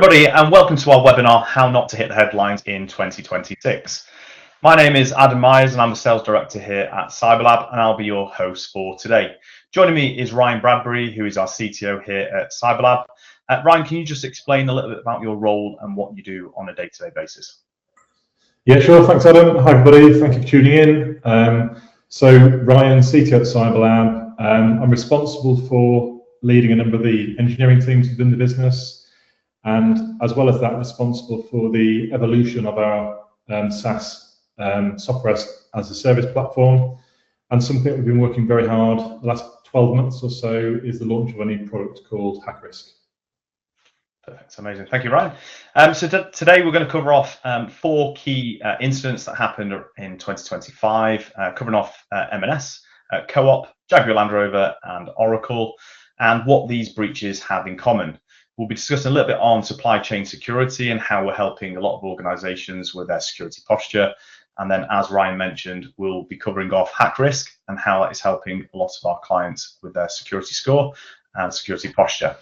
everybody, and welcome to our webinar, How Not to Hit the Headlines in 2026. My name is Adam Myers, and I'm the Sales Director here at Cyberlab, and I'll be your host for today. Joining me is Ryan Bradbury, who is our CTO here at Cyberlab. Ryan, can you just explain a little bit about your role and what you do on a day-to-day basis? Yeah, sure. Thanks, Adam. Hi, everybody. Thank you for tuning in. So Ryan, CTO at Cyberlab. I'm responsible for leading a number of the engineering teams within the business, and as well as that, responsible for the evolution of our SaaS software as a service platform. And something we've been working very hard the last 12 months or so is the launch of a new product called HackRisk. Perfect, amazing. Thank you, Ryan. So today we're going to cover off 4 key incidents that happened in 2025, covering off M&S, Co-op, Jaguar Land Rover, and Oracle, and what these breaches have in common. We'll be discussing a little bit on supply chain security and how we're helping a lot of organizations with their security posture. And then, as Ryan mentioned, we'll be covering off HackRisk and how that is helping a lot of our clients with their security score and security posture.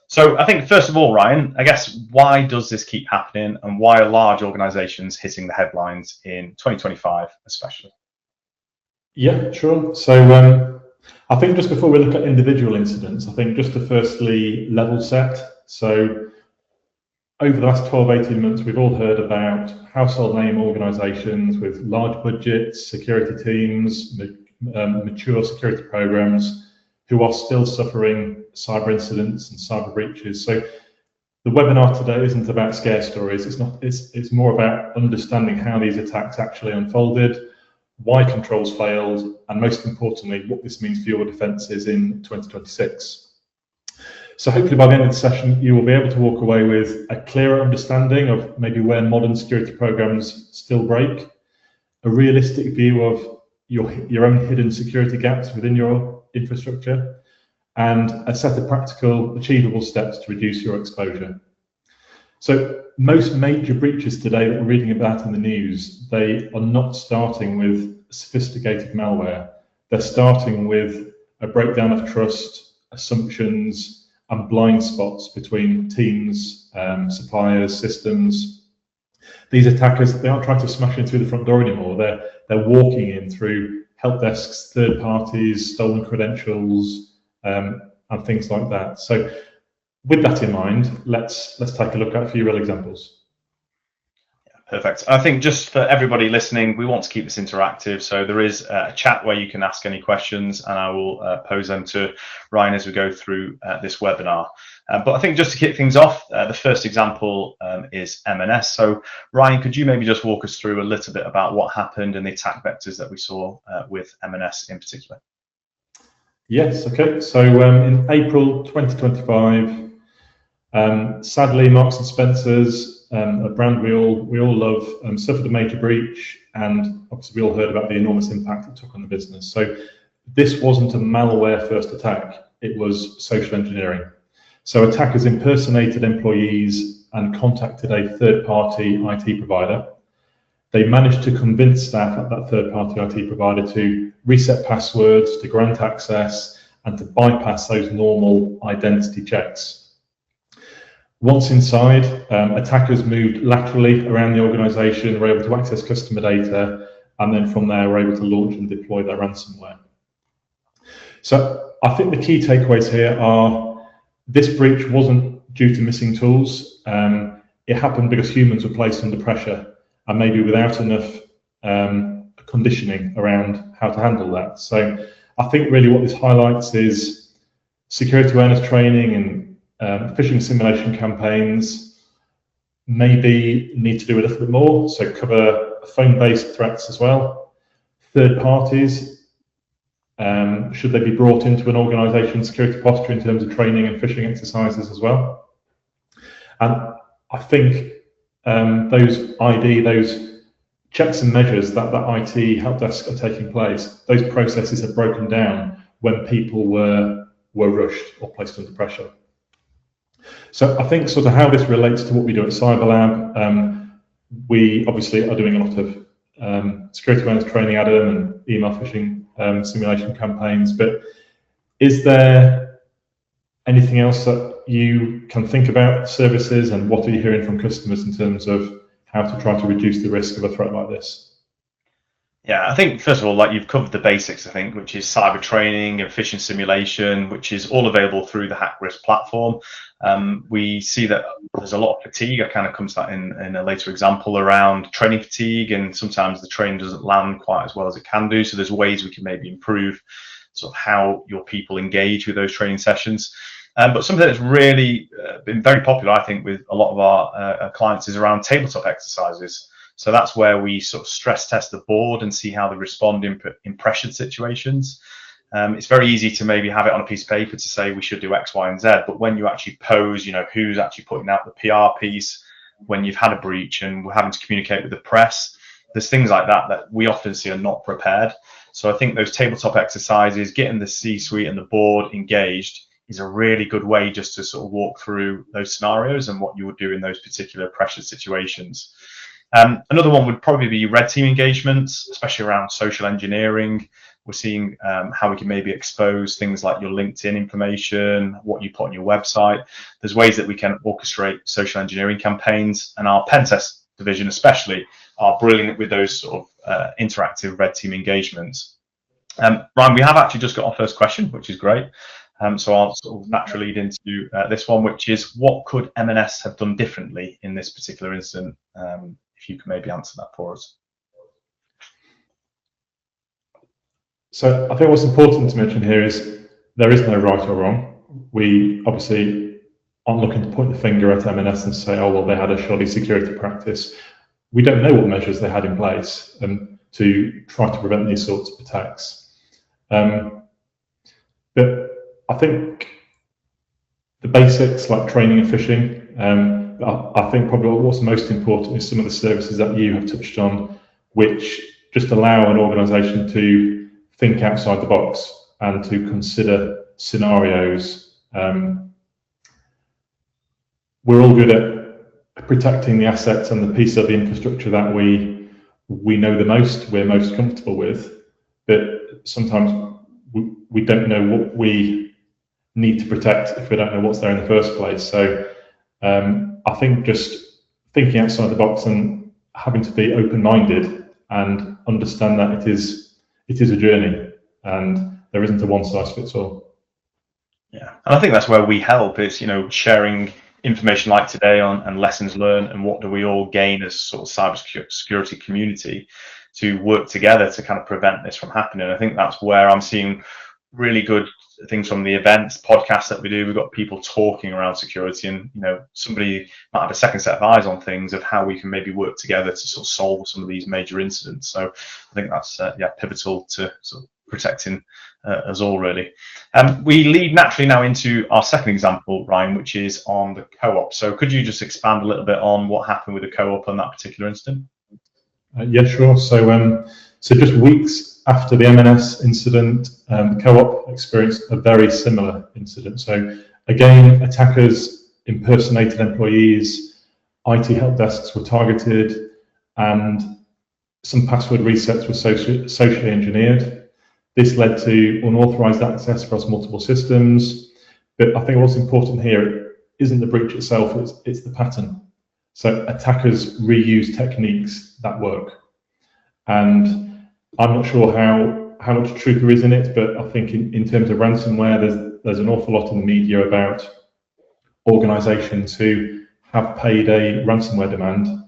So I think, first of all, Ryan, I guess, why does this keep happening, and why are large organizations hitting the headlines in 2025 especially? Yeah, sure. So I think just before we look at individual incidents, I think just to firstly level set. So over the last 12, 18 months, we've all heard about household name organizations with large budgets, security teams, mature security programs who are still suffering cyber incidents and cyber breaches. So the webinar today isn't about scare stories. It's more about understanding how these attacks actually unfolded, why controls failed, and most importantly, what this means for your defences in 2026. So hopefully by the end of the session, you will be able to walk away with a clearer understanding of maybe where modern security programs still break, a realistic view of your own hidden security gaps within your infrastructure, and a set of practical, achievable steps to reduce your exposure. So most major breaches today that we're reading about in the news, they are not starting with sophisticated malware. They're starting with a breakdown of trust, assumptions, and blind spots between teams, suppliers, systems. These attackers, they aren't trying to smash in through the front door anymore. They're walking in through help desks, third parties, stolen credentials, and things like that. So with that in mind, let's take a look at a few real examples. Perfect. I think just for everybody listening, we want to keep this interactive. So there is a chat where you can ask any questions, and I will pose them to Ryan as we go through this webinar. But I think just to kick things off, the first example is M&S. So Ryan, could you maybe just walk us through a little bit about what happened and the attack vectors that we saw with M&S in particular? Yes, okay. So in April 2025, sadly, Marks and Spencer's, a brand we all love, suffered a major breach, and obviously we all heard about the enormous impact it took on the business. So this wasn't a malware first attack, it was social engineering. So attackers impersonated employees and contacted a third-party IT provider. They managed to convince staff at that third-party IT provider to reset passwords, to grant access, and to bypass those normal identity checks. Once inside, attackers moved laterally around the organization, were able to access customer data, and then from there were able to launch and deploy their ransomware. So I think the key takeaways here are this breach wasn't due to missing tools. It happened because humans were placed under pressure and maybe without enough conditioning around how to handle that. So I think really what this highlights is security awareness training and phishing simulation campaigns maybe need to do a little bit more, so cover phone-based threats as well. Third parties, should they be brought into an organization's security posture in terms of training and phishing exercises as well? And I think those checks and measures that IT help desk are taking place, those processes have broken down when people were rushed or placed under pressure. So I think sort of how this relates to what we do at Cyberlab, we obviously are doing a lot of security awareness training, Adam, and email phishing simulation campaigns, but is there anything else that you can think about services, and what are you hearing from customers in terms of how to try to reduce the risk of a threat like this? Yeah, I think first of all, like you've covered the basics, I think, which is cyber training and phishing simulation, which is all available through the Hack Risk platform. We see that there's a lot of fatigue. I kind of come to that in a later example around training fatigue, and sometimes the training doesn't land quite as well as it can do. So there's ways we can maybe improve sort of how your people engage with those training sessions. But something that's really been very popular, I think, with a lot of our clients is around tabletop exercises. So that's where we sort of stress test the board and see how they respond in pressured situations. It's very easy to maybe have it on a piece of paper to say we should do X, Y, and Z, but when you actually pose, who's actually putting out the PR piece, when you've had a breach and we're having to communicate with the press, there's things like that we often see are not prepared. So I think those tabletop exercises, getting the C-suite and the board engaged, is a really good way just to sort of walk through those scenarios and what you would do in those particular pressured situations. Another one would probably be red team engagements, especially around social engineering. We're seeing how we can maybe expose things like your LinkedIn information, what you put on your website. There's ways that we can orchestrate social engineering campaigns, and our pen test division especially are brilliant with those sort of interactive red team engagements. Ryan, we have actually just got our first question, which is great. So I'll sort of naturally lead into this one, which is, what could M&S have done differently in this particular incident? If you can maybe answer that for us. So I think what's important to mention here is there is no right or wrong. We obviously aren't looking to point the finger at M&S and say, oh, well, they had a shoddy security practice. We don't know what measures they had in place to try to prevent these sorts of attacks. But I think the basics like training and phishing, I think probably what's most important is some of the services that you have touched on, which just allow an organisation to think outside the box and to consider scenarios. We're all good at protecting the assets and the piece of the infrastructure that we know the most, we're most comfortable with, but sometimes we don't know what we need to protect if we don't know what's there in the first place. So I think just thinking outside the box and having to be open-minded and understand that it is a journey and there isn't a one-size-fits-all. Yeah, and I think that's where we help is, sharing information like today and lessons learned and what do we all gain as sort of cybersecurity community to work together to kind of prevent this from happening. I think that's where I'm seeing really good things from the events, podcasts that we do. We've got people talking around security, and somebody might have a second set of eyes on things of how we can maybe work together to sort of solve some of these major incidents. So I think that's pivotal to sort of protecting us all, really. We lead naturally now into our second example, Ryan, which is on the co-op. So could you just expand a little bit on what happened with the co-op on that particular incident? Yeah, sure. So just weeks after the M&S incident, the co-op experienced a very similar incident. So again, attackers impersonated employees, IT help desks were targeted, and some password resets were socially engineered. This led to unauthorized access across multiple systems. But I think what's important here isn't the breach itself, it's the pattern. So attackers reuse techniques that work. And I'm not sure how much truth there is in it, but I think in terms of ransomware, there's an awful lot in the media about organizations who have paid a ransomware demand,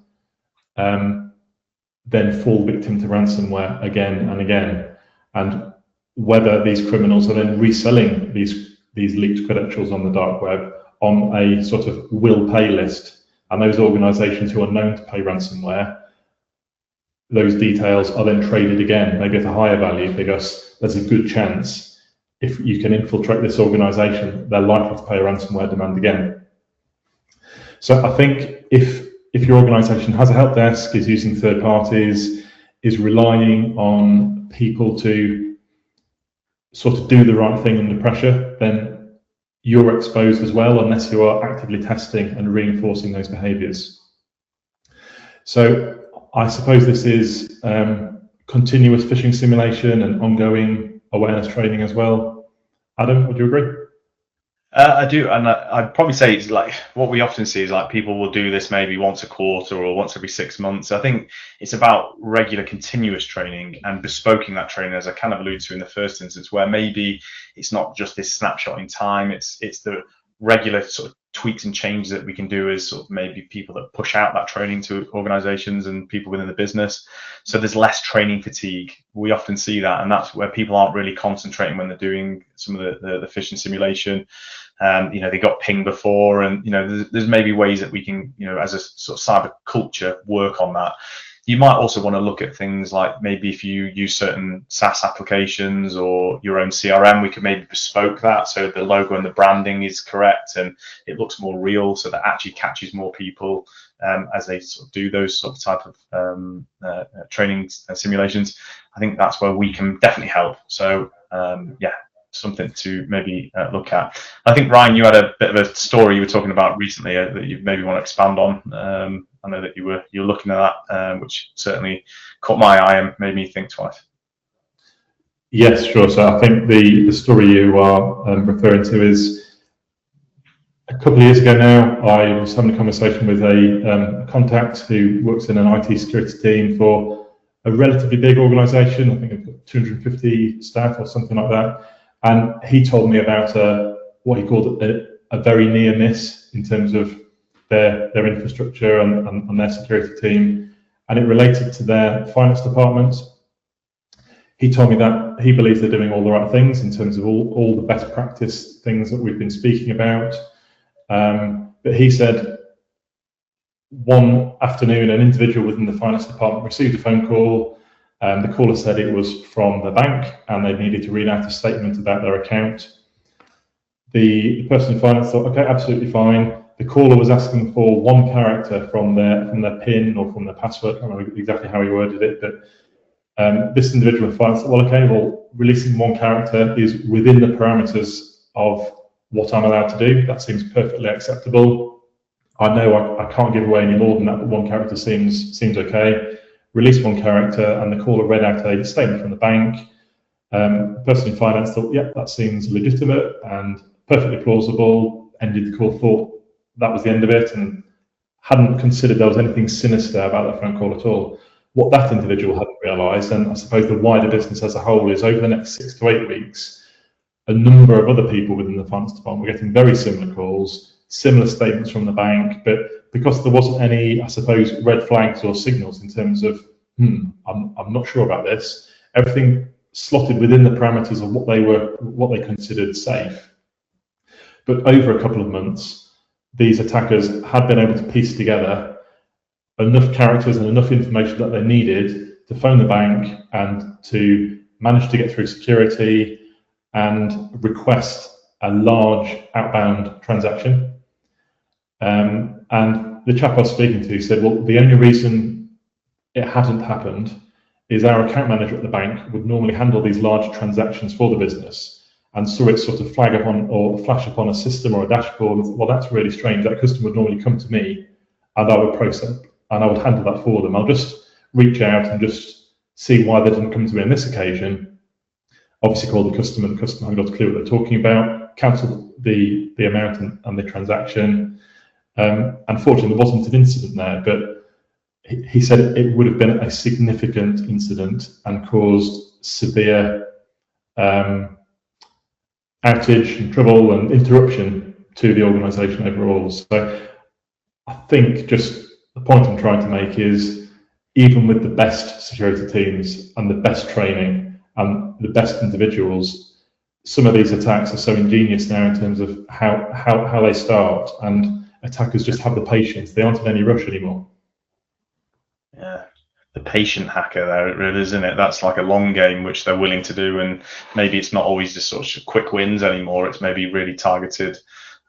then fall victim to ransomware again and again. And whether these criminals are then reselling these leaked credentials on the dark web on a sort of will pay list, and those organizations who are known to pay ransomware, those details are then traded again, maybe at a higher value, because there's a good chance if you can infiltrate this organization, they're likely to pay a ransomware demand again. So I think if your organization has a help desk, is using third parties, is relying on people to sort of do the right thing under pressure, then you're exposed as well, unless you are actively testing and reinforcing those behaviors. So I suppose this is continuous phishing simulation and ongoing awareness training as well. Adam, would you agree? I do, and I'd probably say it's like what we often see is like people will do this maybe once a quarter or once every 6 months. I think it's about regular, continuous training and bespoking that training, as I kind of alluded to in the first instance, where maybe it's not just this snapshot in time. It's the regular sort of tweaks and changes that we can do as sort of maybe people that push out that training to organizations and people within the business. So there's less training fatigue. We often see that, and that's where people aren't really concentrating when they're doing some of the fishing simulation. They got pinged before, and there's maybe ways that we can, as a sort of cyber culture, work on that. You might also want to look at things like maybe if you use certain SaaS applications or your own CRM, we could maybe bespoke that so the logo and the branding is correct and it looks more real, so that actually catches more people as they sort of do those sort of type of training simulations. I think that's where we can definitely help. So something to maybe look at. I think, Ryan, you had a bit of a story you were talking about recently that you maybe want to expand on. I know that you were looking at that, which certainly caught my eye and made me think twice. Yes, sure. So I think the story you are referring to is a couple of years ago now. I was having a conversation with a contact who works in an IT security team for a relatively big organisation. I think I've got 250 staff or something like that. And he told me about what he called a very near miss in terms of their infrastructure and their security team, and it related to their finance department. He told me that he believes they're doing all the right things in terms of all the best practice things that we've been speaking about. But he said one afternoon, an individual within the finance department received a phone call. The caller said it was from the bank and they needed to read out a statement about their account. The person in finance thought, okay, absolutely fine. The caller was asking for one character from their PIN or from their password. I don't know exactly how he worded it, but this individual in finance thought, well, okay, well, releasing one character is within the parameters of what I'm allowed to do. That seems perfectly acceptable. I know I can't give away any more than that, but one character seems okay. Release one character, and the caller read out a statement from the bank. The person in finance thought, yeah, that seems legitimate and perfectly plausible. Ended the call, thought that was the end of it, and hadn't considered there was anything sinister about that phone call at all. What that individual hadn't realised, and I suppose the wider business as a whole, is over the next 6 to 8 weeks, a number of other people within the finance department were getting very similar calls, similar statements from the bank, but because there wasn't any, I suppose, red flags or signals in terms of, I'm not sure about this, everything slotted within the parameters of what they considered safe. But over a couple of months, these attackers had been able to piece together enough characters and enough information that they needed to phone the bank and to manage to get through security and request a large outbound transaction. And the chap I was speaking to said, well, the only reason it hadn't happened is our account manager at the bank would normally handle these large transactions for the business and saw it sort of flag up on or flash up on a system or a dashboard. Well, that's really strange. That customer would normally come to me and I would process and I would handle that for them. I'll just reach out and just see why they didn't come to me on this occasion. Obviously call the customer hadn't got a clue what they're talking about, cancel the amount and the transaction. Unfortunately, there wasn't an incident there, but he said it would have been a significant incident and caused severe outage and trouble and interruption to the organisation overall. So I think just the point I'm trying to make is even with the best security teams and the best training and the best individuals, some of these attacks are so ingenious now in terms of how they start, and attackers just have the patience. They aren't in any rush anymore. Yeah, the patient hacker there, it really is, isn't it? That's like a long game which they're willing to do, and maybe it's not always just sort of quick wins anymore. It's maybe really targeted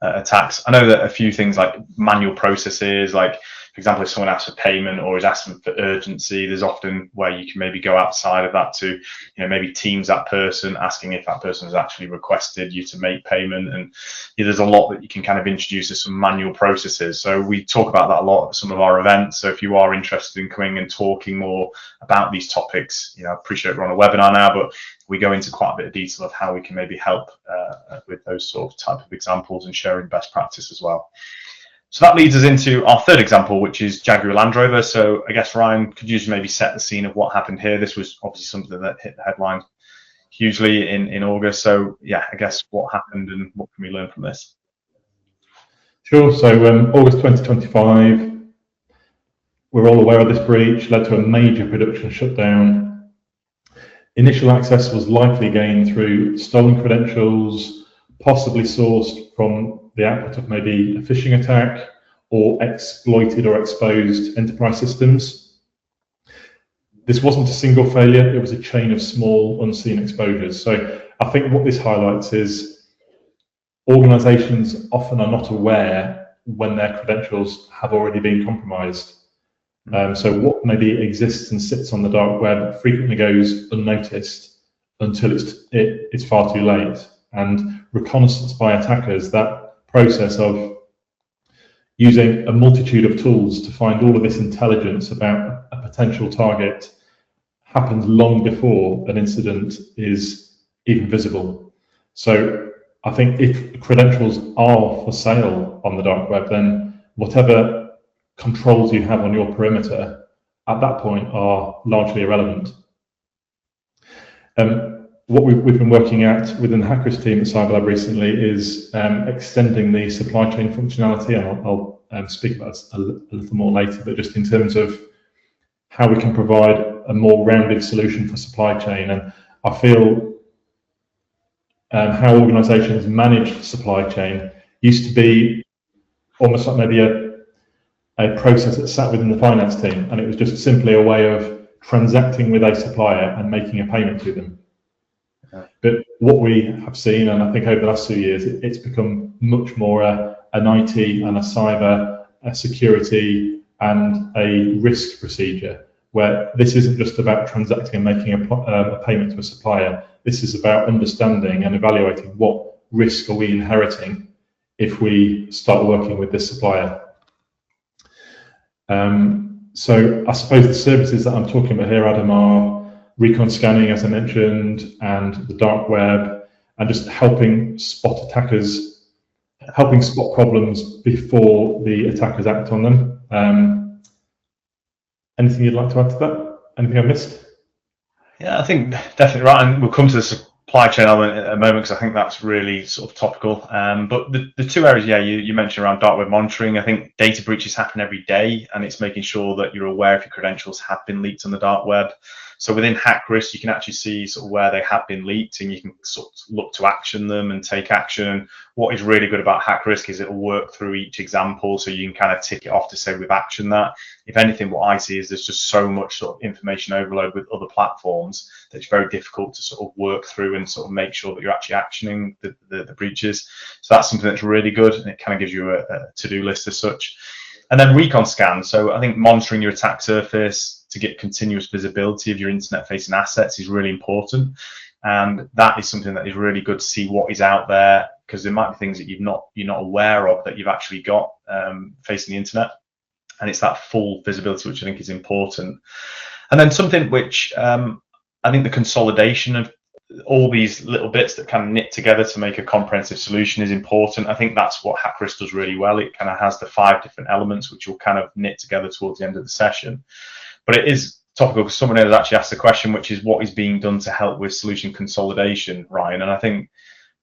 attacks. I know that a few things like manual processes, like for example, if someone asks for payment or is asking for urgency, there's often where you can maybe go outside of that to, maybe Teams that person, asking if that person has actually requested you to make payment. And there's a lot that you can kind of introduce as some manual processes. So we talk about that a lot at some of our events. So if you are interested in coming and talking more about these topics, I appreciate we're on a webinar now, but we go into quite a bit of detail of how we can maybe help with those sort of type of examples and sharing best practice as well. So that leads us into our third example, which is Jaguar Land Rover. So I guess, Ryan, could you just maybe set the scene of what happened here? This was obviously something that hit the headline hugely in August. So yeah, I guess what happened and what can we learn from this? Sure. So August 2025, we're all aware of this breach, led to a major production shutdown. Initial access was likely gained through stolen credentials, possibly sourced from the output of maybe a phishing attack or exploited or exposed enterprise systems. This wasn't a single failure, it was a chain of small unseen exposures. So I think what this highlights is organizations often are not aware when their credentials have already been compromised. So what maybe exists and sits on the dark web frequently goes unnoticed until it's far too late. And reconnaissance by attackers, that process of using a multitude of tools to find all of this intelligence about a potential target, happens long before an incident is even visible. So I think if credentials are for sale on the dark web, then whatever controls you have on your perimeter at that point are largely irrelevant. What we've been working at within the Hackers team at CyberLab recently is extending the supply chain functionality, and I'll speak about this a little more later, but just in terms of how we can provide a more rounded solution for supply chain. And I feel how organizations manage supply chain used to be almost like maybe a process that sat within the finance team, and it was just simply a way of transacting with a supplier and making a payment to them. But what we have seen, and I think over the last 2 years, it's become much more an IT and a cyber, a security and a risk procedure, where this isn't just about transacting and making a payment to a supplier. This is about understanding and evaluating what risk are we inheriting if we start working with this supplier. So I suppose the services that I'm talking about here, Adam, are recon scanning, as I mentioned, and the dark web, and just helping spot attackers, helping spot problems before the attackers act on them. Anything you'd like to add to that? Anything I missed? Yeah, I think definitely right, and we'll come to the supply chain element in a moment because I think that's really sort of topical. But the two areas, yeah, you mentioned around dark web monitoring. I think data breaches happen every day, and it's making sure that you're aware if your credentials have been leaked on the dark web. So within HackRisk, you can actually see sort of where they have been leaked, and you can sort of look to action them and take action. And what is really good about HackRisk is it'll work through each example, so you can kind of tick it off to say we've actioned that. If anything, what I see is there's just so much sort of information overload with other platforms that it's very difficult to sort of work through and sort of make sure that you're actually actioning the breaches. So that's something that's really good, and it kind of gives you a to-do list as such. And then recon scan. So I think monitoring your attack surface to get continuous visibility of your internet-facing assets is really important. And that is something that is really good to see what is out there, because there might be things that you're not aware of that you've actually got facing the internet. And it's that full visibility which I think is important. And then something which I think the consolidation of all these little bits that kind of knit together to make a comprehensive solution is important. I think that's what HackRisk does really well. It kind of has the 5 different elements which will kind of knit together towards the end of the session. But it is topical because someone has actually asked the question, which is what is being done to help with solution consolidation, Ryan? And I think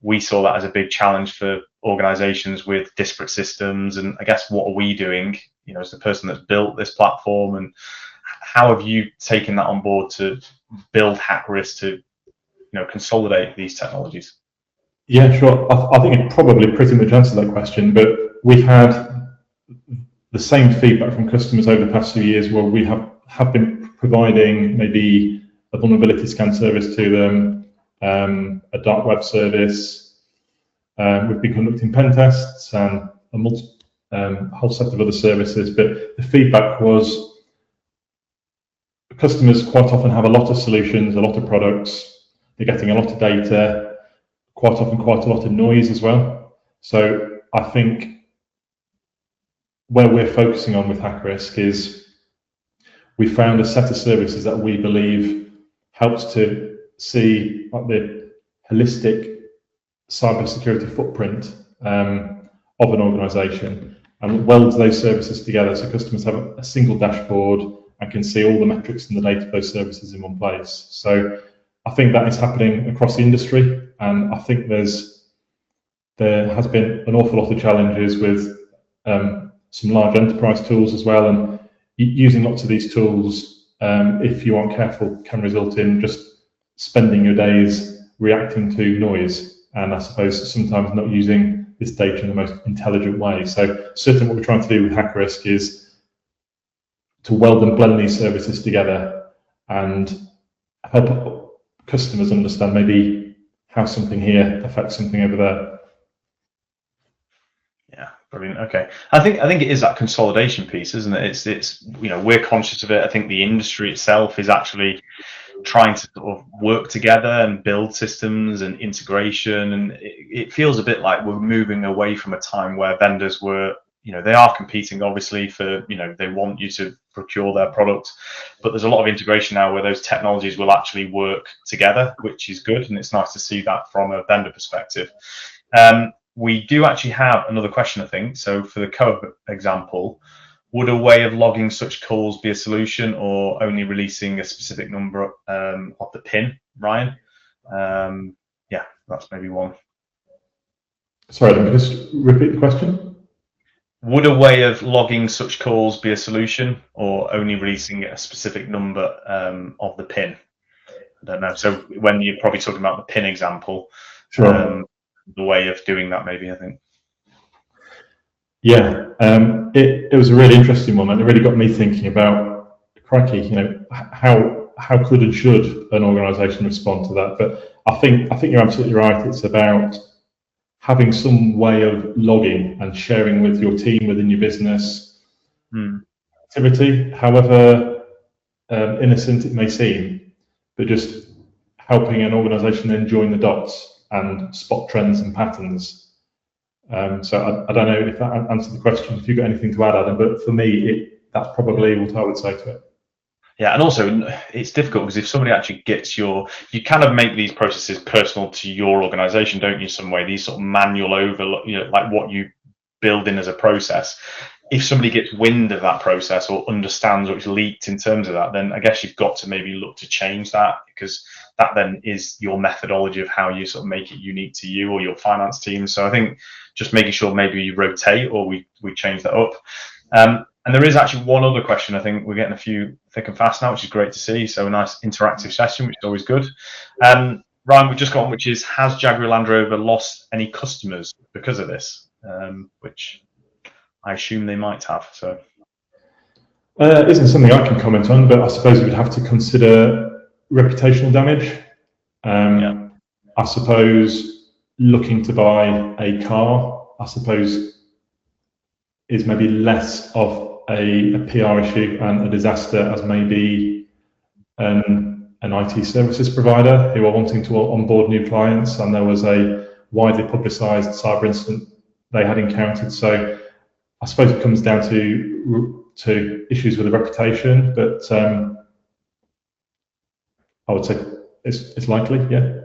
we saw that as a big challenge for organizations with disparate systems. And I guess what are we doing, as the person that's built this platform, and how have you taken that on board to build HackRisk to consolidate these technologies? Yeah, sure. I think it probably pretty much answered that question, but we've had the same feedback from customers over the past few years where we have been providing maybe a vulnerability scan service to them, a dark web service. We've been conducting pen tests and a whole set of other services. But the feedback was customers quite often have a lot of solutions, a lot of products. They're getting a lot of data, quite often quite a lot of noise as well. So I think where we're focusing on with HackRisk is we found a set of services that we believe helps to see like the holistic cybersecurity footprint of an organisation and welds those services together so customers have a single dashboard and can see all the metrics and the data of those services in one place. So I think that is happening across the industry, and I think there has been an awful lot of challenges with some large enterprise tools as well, and using lots of these tools, if you aren't careful, can result in just spending your days reacting to noise, and I suppose sometimes not using this data in the most intelligent way. So certainly what we're trying to do with HackRisk is to weld and blend these services together and help customers understand maybe how something here affects something over there. Yeah, brilliant. Okay, I think it is that consolidation piece, isn't it? It's we're conscious of it. I think the industry itself is actually trying to sort of work together and build systems and integration, and it feels a bit like we're moving away from a time where vendors were, they are competing obviously for, they want you to procure their product, but there's a lot of integration now where those technologies will actually work together, which is good, and it's nice to see that from a vendor perspective. We do actually have another question, I think. So for the co-op example, would a way of logging such calls be a solution, or only releasing a specific number of the PIN, Ryan? Yeah, that's maybe one. Sorry, let me just repeat the question. Would a way of logging such calls be a solution, or only releasing a specific number of the PIN? I don't know. So when you're probably talking about the PIN example, sure. The way of doing that, maybe, I think. Yeah, it was a really interesting one, and it really got me thinking about, crikey, how could and should an organisation respond to that? But I think you're absolutely right. It's about having some way of logging and sharing with your team within your business activity, however innocent it may seem, but just helping an organisation then join the dots and spot trends and patterns. So I don't know if that answered the question. If you've got anything to add, Adam, but for me, that's probably what I would say to it. Yeah, and also it's difficult because if somebody actually gets you kind of make these processes personal to your organisation, don't you? Some way, these sort of manual overload, like what you build in as a process. If somebody gets wind of that process or understands or it's leaked in terms of that, then I guess you've got to maybe look to change that, because that then is your methodology of how you sort of make it unique to you or your finance team. So I think just making sure maybe you rotate or we change that up. And there is actually one other question. I think we're getting a few thick and fast now, which is great to see. So a nice interactive session, which is always good. Ryan, we've just got one, which is, has Jaguar Land Rover lost any customers because of this? Which I assume they might have. So it isn't something I can comment on, but I suppose we'd have to consider reputational damage. Yeah. I suppose looking to buy a car, I suppose, is maybe less of a PR issue and a disaster as maybe an IT services provider who are wanting to onboard new clients, and there was a widely publicised cyber incident they had encountered. So I suppose it comes down to issues with the reputation, but I would say it's likely, yeah.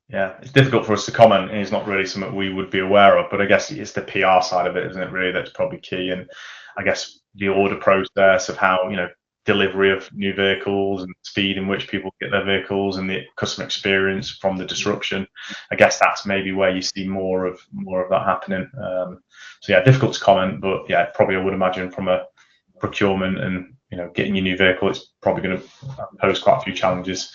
Yeah, it's difficult for us to comment. It's not really something we would be aware of, but I guess it's the PR side of it, isn't it, really, that's probably key. And I guess the order process of how, delivery of new vehicles and speed in which people get their vehicles and the customer experience from the disruption. I guess that's maybe where you see more of that happening. So yeah, difficult to comment, but yeah, probably I would imagine from a procurement and getting your new vehicle, it's probably going to pose quite a few challenges.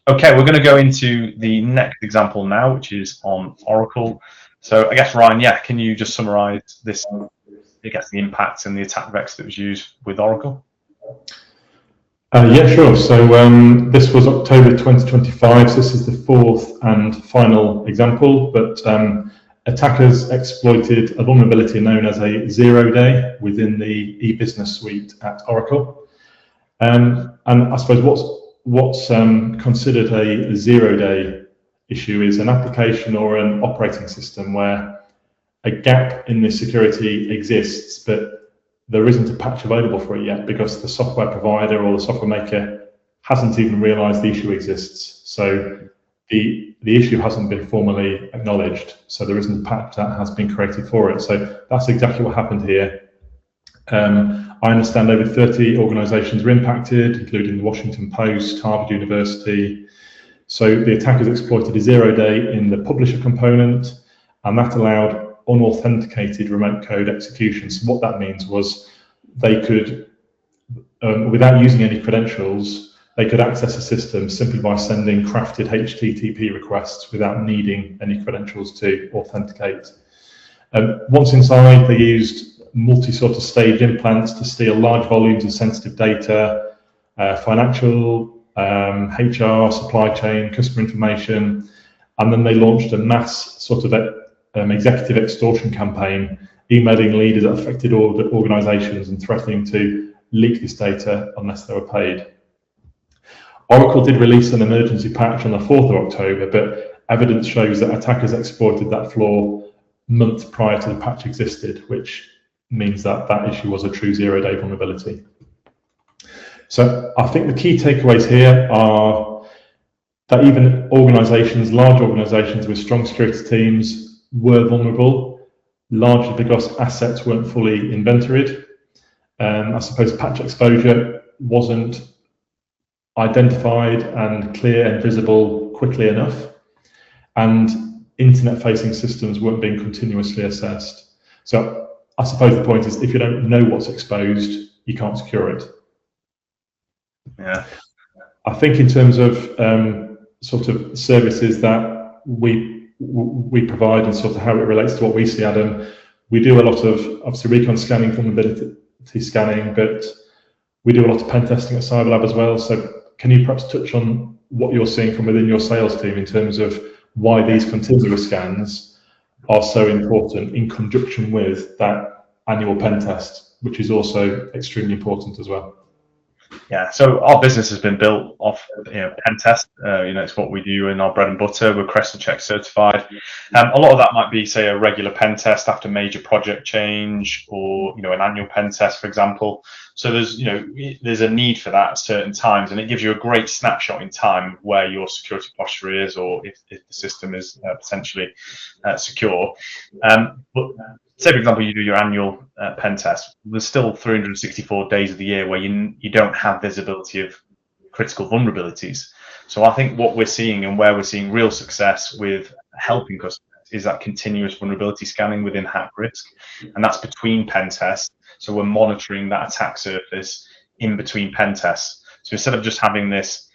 Okay, we're going to go into the next example now, which is on Oracle. So I guess, Ryan, can you just summarize this, I guess, the impact and the attack vector that was used with Oracle? Yeah, sure. So this was October 2025. So this is the fourth and final example, but attackers exploited a vulnerability known as a 0-day within the e-business suite at Oracle. And I suppose what's considered a 0-day issue is an application or an operating system where a gap in the security exists, but there isn't a patch available for it yet because the software provider or the software maker hasn't even realized the issue exists. So the issue hasn't been formally acknowledged, so there isn't a patch that has been created for it. So that's exactly what happened here. I understand over 30 organizations were impacted, including the Washington Post, Harvard University. So the attackers exploited a 0-day in the publisher component, and that allowed unauthenticated remote code execution. So what that means was they could, without using any credentials, they could access a system simply by sending crafted HTTP requests without needing any credentials to authenticate. Once inside, they used multi-sort of stage implants to steal large volumes of sensitive data, financial, HR, supply chain, customer information, and then they launched a mass sort of executive extortion campaign, emailing leaders at affected organizations and threatening to leak this data unless they were paid. Oracle did release an emergency patch on the 4th of October, but evidence shows that attackers exploited that flaw months prior to the patch existed, which means that that issue was a true 0-day vulnerability. So I think the key takeaways here are that even organizations, large organizations with strong security teams, were vulnerable, largely because assets weren't fully inventoried. I suppose patch exposure wasn't identified and clear and visible quickly enough, and internet-facing systems weren't being continuously assessed. So I suppose the point is, if you don't know what's exposed, you can't secure it. Yeah. I think in terms of sort of services that we provide and sort of how it relates to what we see, Adam, we do a lot of obviously recon scanning, vulnerability scanning, but we do a lot of pen testing at CyberLab as well. So can you perhaps touch on what you're seeing from within your sales team in terms of why these continuous scans are so important in conjunction with that annual pen test, which is also extremely important as well? Yeah, so our business has been built off, pen test. It's what we do in our bread and butter. We're Crescent Check certified. A lot of that might be, say, a regular pen test after major project change, or an annual pen test, for example. So there's a need for that at certain times, and it gives you a great snapshot in time where your security posture is, or if the system is potentially secure. But say, for example, you do your annual pen test. There's still 364 days of the year where you don't have visibility of critical vulnerabilities. So I think what we're seeing, and where we're seeing real success with helping customers, is that continuous vulnerability scanning within hack risk, and that's between pen tests. So we're monitoring that attack surface in between pen tests. So instead of just having this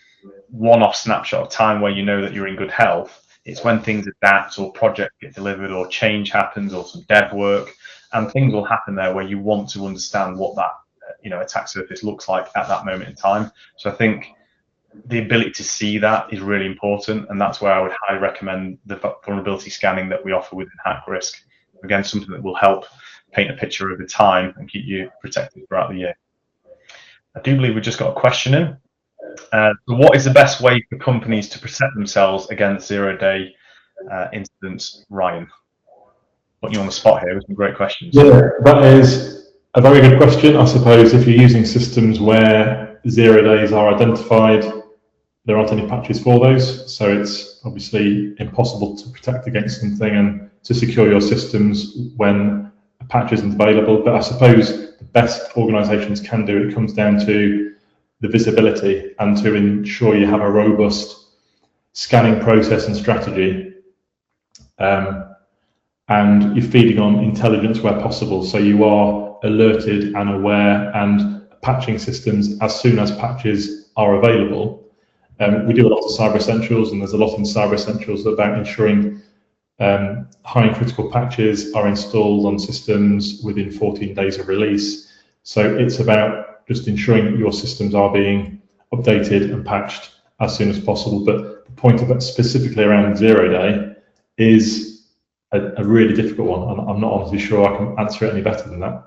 one-off snapshot of time where you know that you're in good health, it's when things adapt or projects get delivered or change happens or some dev work, and things will happen there where you want to understand what that attack surface looks like at that moment in time. So I think the ability to see that is really important, and that's where I would highly recommend the vulnerability scanning that we offer within hack risk. Again, something that will help paint a picture over time and keep you protected throughout the year. I do believe we've just got a question in. What is the best way for companies to protect themselves against 0-day incidents, Ryan? Putting you on the spot here with some great questions. Yeah, that is a very good question. I suppose if you're using systems where 0 days are identified, there aren't any patches for those, so it's obviously impossible to protect against something and to secure your systems when a patch isn't available. But I suppose the best organizations can do it comes down to the visibility and to ensure you have a robust scanning process and strategy, and you're feeding on intelligence where possible, so you are alerted and aware, and patching systems as soon as patches are available. We do a lot of Cyber Essentials, and there's a lot in Cyber Essentials about ensuring high and critical patches are installed on systems within 14 days of release. So it's about just ensuring that your systems are being updated and patched as soon as possible. But the point of it specifically around 0 day is a really difficult one. I'm not honestly sure I can answer it any better than that.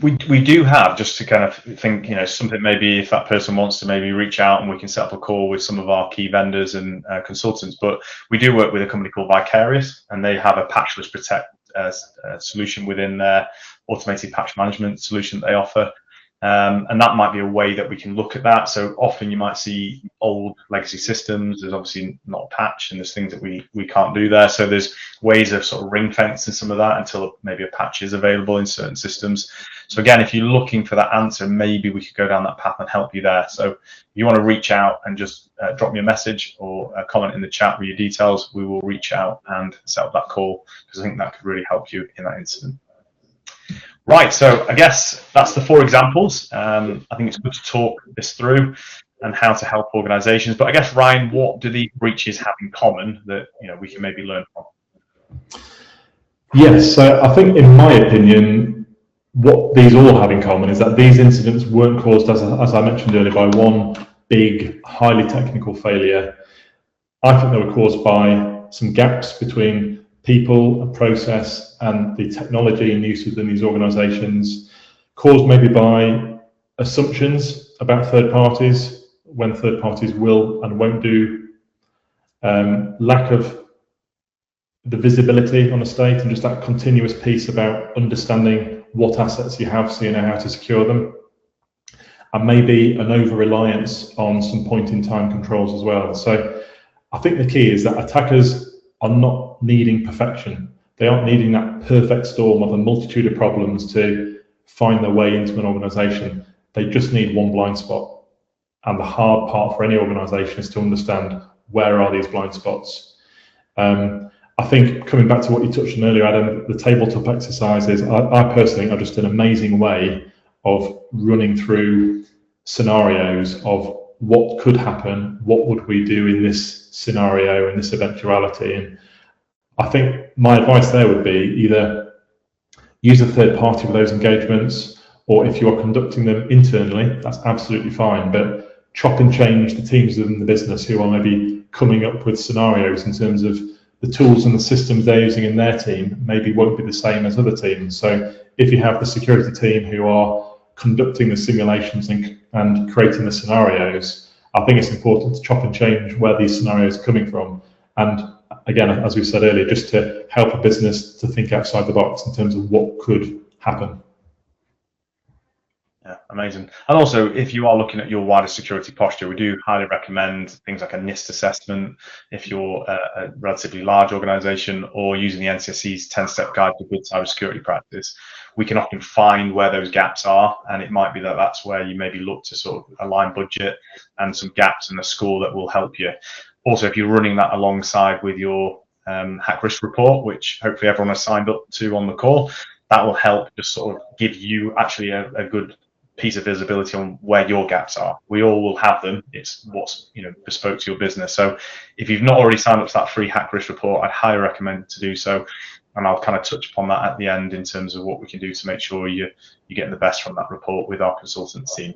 We do have, just to kind of think, something, maybe if that person wants to maybe reach out and we can set up a call with some of our key vendors and consultants. But we do work with a company called Vicarious, and they have a patchless protect solution within their automated patch management solution that they offer. And that might be a way that we can look at that. So often you might see old legacy systems, there's obviously not a patch, and there's things that we can't do there. So there's ways of sort of ring fencing some of that until maybe a patch is available in certain systems. So again, if you're looking for that answer, maybe we could go down that path and help you there. So if you want to reach out and just drop me a message or a comment in the chat with your details, we will reach out and set up that call, because I think that could really help you in that incident. Right, so I guess that's the 4 examples. I think it's good to talk this through and how to help organisations. But I guess, Ryan, what do these breaches have in common that we can maybe learn from? Yes, so I think, in my opinion, what these all have in common is that these incidents weren't caused, as I mentioned earlier, by one big, highly technical failure. I think they were caused by some gaps between people, and process, and the technology and use within these organisations, caused maybe by assumptions about third parties, when third parties will and won't do, lack of the visibility on a state, and just that continuous piece about understanding what assets you have so you know how to secure them, and maybe an over-reliance on some point-in-time controls as well. So I think the key is that attackers are not needing perfection. They aren't needing that perfect storm of a multitude of problems to find their way into an organisation. They just need one blind spot. And the hard part for any organisation is to understand, where are these blind spots? I think, coming back to what you touched on earlier, Adam, the tabletop exercises, I personally think, are just an amazing way of running through scenarios of what could happen, what would we do in this scenario, in this eventuality. And I think my advice there would be either use a third party for those engagements, or if you are conducting them internally, that's absolutely fine, but chop and change the teams within the business who are maybe coming up with scenarios in terms of the tools and the systems they're using in their team maybe won't be the same as other teams. So if you have the security team who are conducting the simulations and creating the scenarios, I think it's important to chop and change where these scenarios are coming from. And again, as we said earlier, just to help a business to think outside the box in terms of what could happen. Yeah, amazing. And also, if you are looking at your wider security posture, we do highly recommend things like a NIST assessment if you're a relatively large organisation, or using the NCSC's 10-step guide to good cybersecurity practice. We can often find where those gaps are, and it might be that that's where you maybe look to sort of align budget and some gaps in the score that will help you. Also, if you're running that alongside with your hack risk report, which hopefully everyone has signed up to on the call, that will help just sort of give you actually a good piece of visibility on where your gaps are. We all will have them. It's what's bespoke to your business. So if you've not already signed up to that free hack risk report, I'd highly recommend to do so. And I'll kind of touch upon that at the end in terms of what we can do to make sure you're getting the best from that report with our consultant team.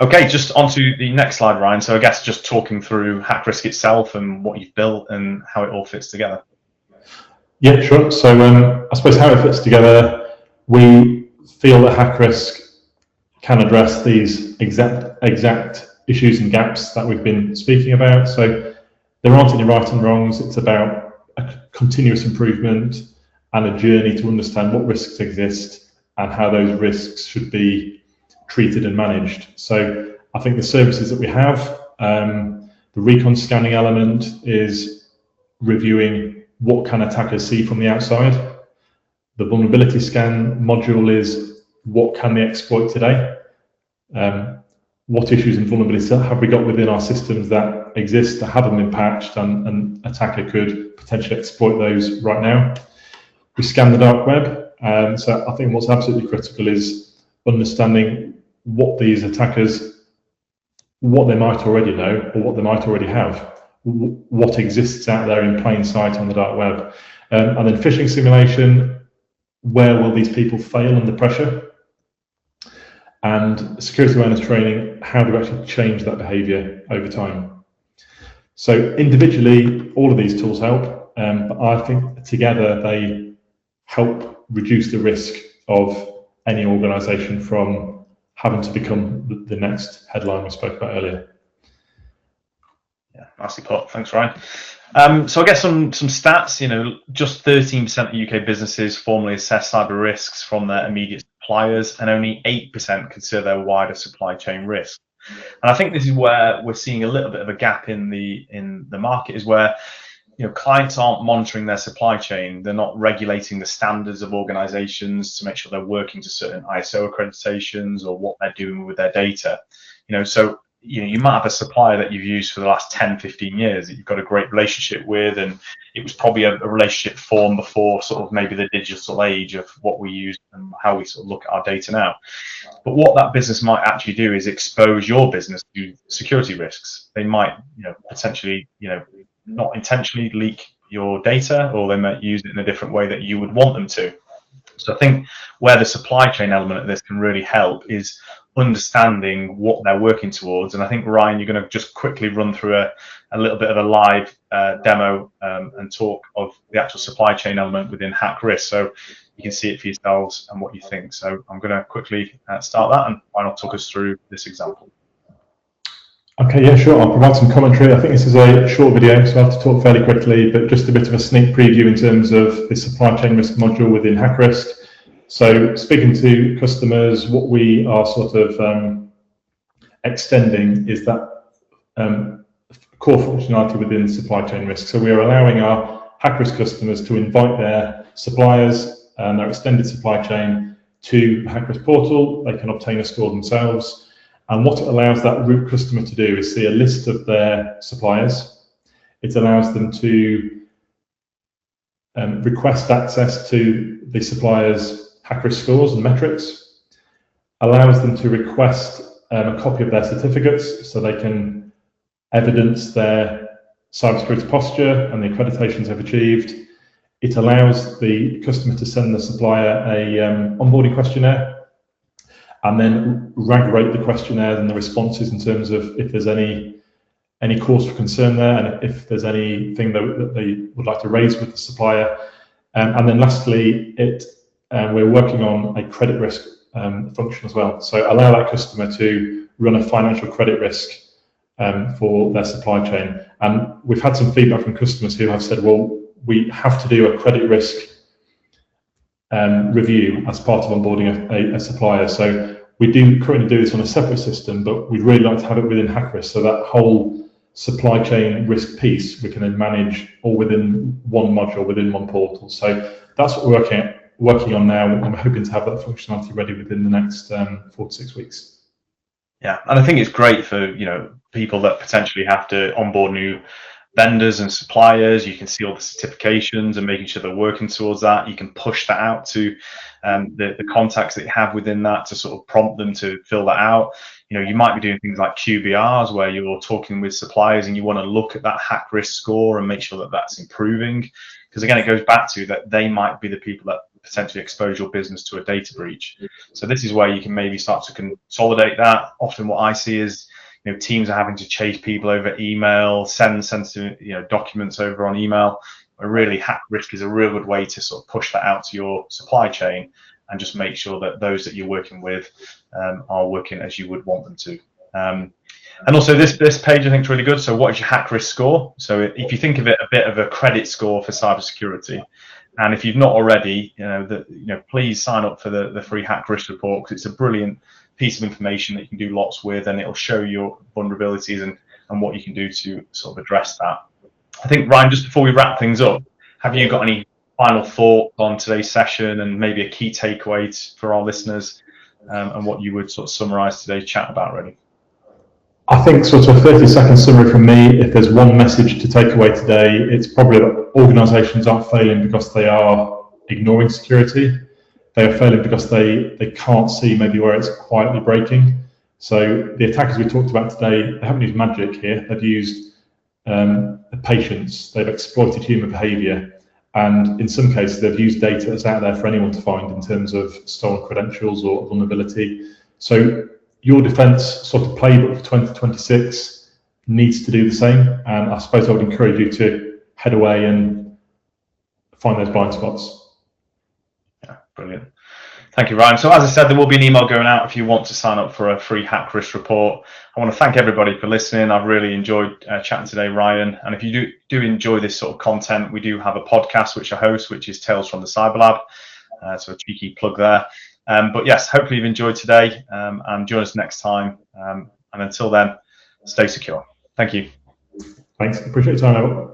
Okay, just onto the next slide, Ryan. So I guess just talking through hack risk itself and what you've built and how it all fits together. Yeah, sure. So I suppose how it fits together, we feel that hack risk can address these exact issues and gaps that we've been speaking about. So there aren't any right and wrongs. It's about a continuous improvement and a journey to understand what risks exist and how those risks should be treated and managed. So I think the services that we have, the recon scanning element is reviewing what can attackers see from the outside. The vulnerability scan module is what can they exploit today? What issues and vulnerabilities have we got within our systems that exist, that haven't been patched, and an attacker could potentially exploit those right now? We scan the dark web, so I think what's absolutely critical is understanding what these attackers, what they might already know or what they might already have, what exists out there in plain sight on the dark web. And then phishing simulation, where will these people fail under pressure? And security awareness training, how do we actually change that behaviour over time? So individually, all of these tools help. but I think together they help reduce the risk of any organisation from having to become the next headline we spoke about earlier. Yeah, nicely put. Thanks, Ryan. So I guess some stats. Just 13% of UK businesses formally assess cyber risks from their immediate suppliers, and only 8% consider their wider supply chain risk. And I think this is where we're seeing a little bit of a gap in the market, is where clients aren't monitoring their supply chain. They're not regulating the standards of organizations to make sure they're working to certain ISO accreditations or what they're doing with their data. So you might have a supplier that you've used for the last 10, 15 years that you've got a great relationship with, and it was probably a relationship formed before sort of maybe the digital age of what we use and how we sort of look at our data now. But what that business might actually do is expose your business to security risks. They might, potentially, not intentionally leak your data, or they might use it in a different way that you would want them to. So I think where the supply chain element of this can really help is understanding what they're working towards. And I think, Ryan, you're going to just quickly run through a little bit of a live demo and talk of the actual supply chain element within Hack Risk, so you can see it for yourselves and what you think. So I'm going to quickly start that, and Ryan will talk us through this example. Okay, yeah, sure. I'll provide some commentary. I think this is a short video, so I have to talk fairly quickly, but just a bit of a sneak preview in terms of the supply chain risk module within Hack Risk. So speaking to customers, what we are sort of extending is that core functionality within supply chain risk. So we are allowing our Hack Risk customers to invite their suppliers and their extended supply chain to the Hack Risk portal. They can obtain a score themselves. And what it allows that root customer to do is see a list of their suppliers. It allows them to request access to the supplier's Hack Risk scores and metrics, allows them to request a copy of their certificates so they can evidence their cybersecurity posture and the accreditations they've achieved. It allows the customer to send the supplier a onboarding questionnaire, and then rank rate the questionnaire and the responses in terms of if there's any cause for concern there, and if there's anything that they would like to raise with the supplier. And then lastly, we're working on a credit risk function as well. So allow that customer to run a financial credit risk for their supply chain. And we've had some feedback from customers who have said, well, we have to do a credit risk review as part of onboarding a supplier. So we do currently do this on a separate system, but we'd really like to have it within Hack Risk, so that whole supply chain risk piece we can then manage all within one module, within one portal. So that's what we're working on now, and we're hoping to have that functionality ready within the next 4 to 6 weeks. Yeah, and I think it's great for people that potentially have to onboard new vendors and suppliers. You can see all the certifications and making sure they're working towards that. You can push that out to the contacts that you have within that to sort of prompt them to fill that out. You might be doing things like QBRs where you're talking with suppliers and you want to look at that Hack Risk score and make sure that that's improving, because again, it goes back to that they might be the people that potentially expose your business to a data breach. So this is where you can maybe start to consolidate that. Often what I see is teams are having to chase people over email, send sensitive documents over on email. But really, Hack Risk is a real good way to sort of push that out to your supply chain and just make sure that those that you're working with are working as you would want them to. And also this page I think is really good. So what is your Hack Risk score? So if you think of it a bit of a credit score for cybersecurity, and if you've not already, please sign up for the free Hack Risk report, because it's a brilliant piece of information that you can do lots with, and it'll show your vulnerabilities and what you can do to sort of address that. I think, Ryan, just before we wrap things up, have you got any final thoughts on today's session and maybe a key takeaway for our listeners, and what you would sort of summarize today's chat about, really? I think sort of a 30-second summary from me, if there's one message to take away today, it's probably that organizations aren't failing because they are ignoring security. They are failing because they can't see maybe where it's quietly breaking. So the attackers we talked about today, they haven't used magic here. They've used patience. They've exploited human behavior. And in some cases, they've used data that's out there for anyone to find in terms of stolen credentials or vulnerability. So your defense sort of playbook for 2026 needs to do the same. And I suppose I would encourage you to head away and find those blind spots. Yeah, brilliant. Thank you, Ryan. So as I said, there will be an email going out if you want to sign up for a free hack risk report. I want to thank everybody for listening. I've really enjoyed chatting today, Ryan. And if you do enjoy this sort of content, we do have a podcast which I host, which is Tales from the Cyber Lab. So a cheeky plug there. But yes, hopefully you've enjoyed today, and join us next time. And until then, stay secure. Thank you. Thanks. Appreciate your time, Albert.